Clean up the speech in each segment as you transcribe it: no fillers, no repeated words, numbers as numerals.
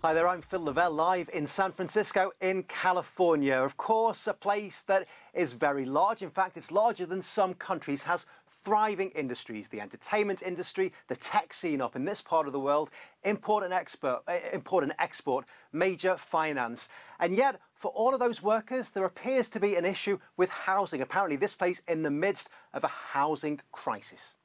Hi there, I'm Phil Lavelle, live in San Francisco in California. Of course, a place that is very large. In fact, it's larger than some countries, has thriving industries, the entertainment industry, the tech scene up in this part of the world, import and export, major finance. And yet, for all of those workers, there appears to be an issue with housing. Apparently, this place in the midst of a housing crisis.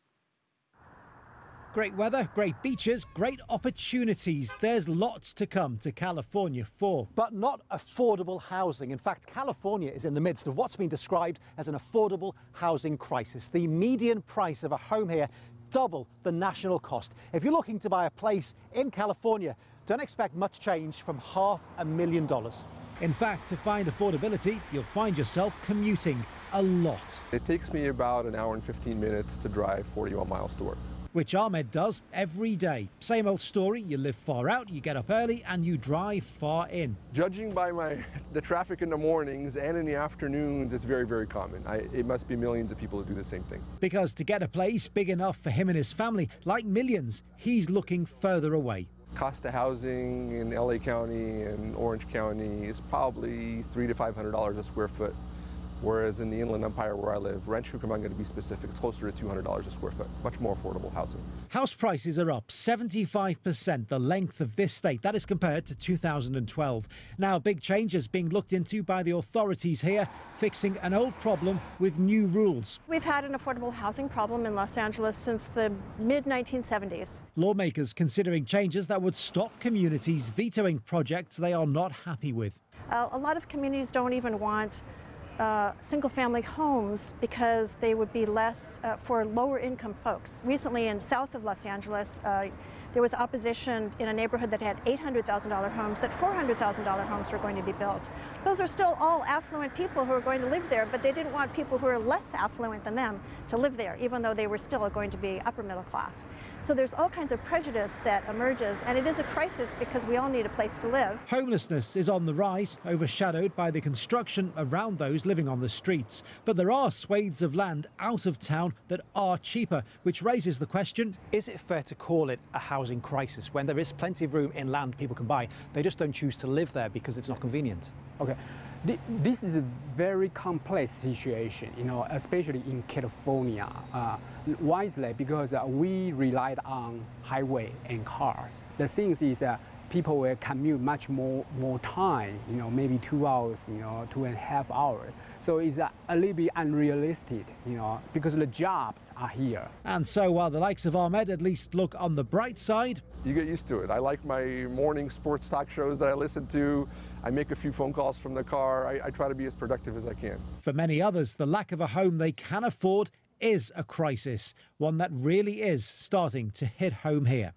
Great weather, great beaches, great opportunities. There's lots to come to California for. But not affordable housing. In fact, California is in the midst of what's been described as an affordable housing crisis. The median price of a home here double the national cost. If you're looking to buy a place in California, don't expect much change from $500,000. In fact, to find affordability, you'll find yourself commuting a lot. It takes me about an hour and 15 minutes to drive 41 miles to work. Which Ahmed does every day. Same old story, you live far out, you get up early and you drive far in. Judging by the traffic in the mornings and in the afternoons, it's very, very common. It must be millions of people who do the same thing. Because to get a place big enough for him and his family, like millions, he's looking further away. Cost of housing in LA County and Orange County is probably $300 to $500 a square foot. Whereas in the Inland Empire where I live, Rancho Cucamonga, to be specific, it's closer to $200 a square foot. Much more affordable housing. House prices are up 75% the length of this state. That is compared to 2012. Now, big changes being looked into by the authorities here, fixing an old problem with new rules. We've had an affordable housing problem in Los Angeles since the mid-1970s. Lawmakers considering changes that would stop communities vetoing projects they are not happy with. A lot of communities don't even want single-family homes because they would be less for lower-income folks. Recently, in south of Los Angeles, there was opposition in a neighborhood that had $800,000 homes, that $400,000 homes were going to be built. Those are still all affluent people who are going to live there, but they didn't want people who are less affluent than them to live there, even though they were still going to be upper middle class. So there's all kinds of prejudice that emerges, and it is a crisis because we all need a place to live. Homelessness is on the rise, overshadowed by the construction around those living on the streets. But there are swathes of land out of town that are cheaper, which raises the question, is it fair to call it a housing crisis when there is plenty of room in land people can buy? They just don't choose to live there because it's not convenient. Okay. This is a very complex situation, especially in California. Wisely, because we relied on highway and cars. The thing is people will commute much more time, maybe 2 hours, 2.5 hours. So it's a little bit unrealistic, because the jobs are here. And so while the likes of Ahmed at least look on the bright side, you get used to it. I like my morning sports talk shows that I listen to. I make a few phone calls from the car. I try to be as productive as I can. For many others, the lack of a home they can afford is a crisis, one that really is starting to hit home here.